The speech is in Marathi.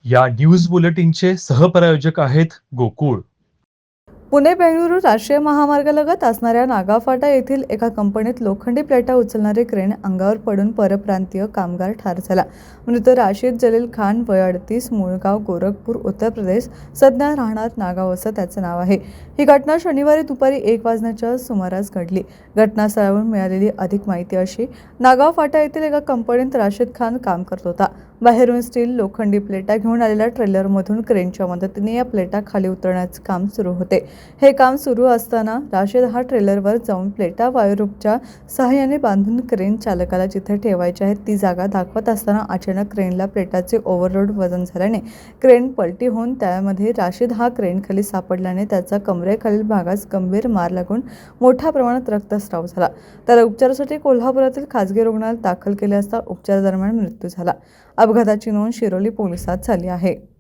या न्यूज बुलेटिनचे सहप्रायोजक आहेत गोकुळ. पुणे बेंगळुरू राष्ट्रीय महामार्गालगत असणाऱ्या नागाफाटा येथील एका कंपनीत लोखंडी प्लेटा उचलणारे क्रेन अंगावर पडून परप्रांतीय कामगार ठार झाला. मृत राशिद जलील खान वय 38, मूळ गाव गोरखपूर, उत्तर प्रदेश, सध्या राहणार नागाव असं त्याचं नाव आहे. ही घटना शनिवारी दुपारी 1 वाजण्याच्या सुमारास घडली. घटनास्थळावरून मिळालेली अधिक माहिती अशी: नागाव फाटा येथील एका कंपनीत राशिद खान काम करत होता. बाहेरून स्टील लोखंडी प्लेटा घेऊन आलेल्या ट्रेलरमधून क्रेनच्या मदतीने या प्लेटा खाली उतरवण्याचे काम सुरू होते. हे काम सुरू असताना राशिद हा ट्रेलरवर जाऊन प्लेटा वायररूपच्या सहाय्याने बांधून क्रेन चालकाला जिथे ठेवायची आहे ती जागा दाखवत असताना अचानक क्रेनला प्लेटाचे ओव्हरलोड वजन झाल्याने क्रेन पलटी होऊन त्यामध्ये राशिद हा क्रेनखाली सापडल्याने त्याचा कमरेखालील भागास गंभीर मार लागून मोठ्या प्रमाणात रक्तस्राव झाला. त्याला उपचारासाठी कोल्हापुरातील खासगी रुग्णालयात दाखल केले असता उपचारादरम्यान मृत्यू झाला. अपघाताची नोंद शिरोली पोलिसात झाली आहे.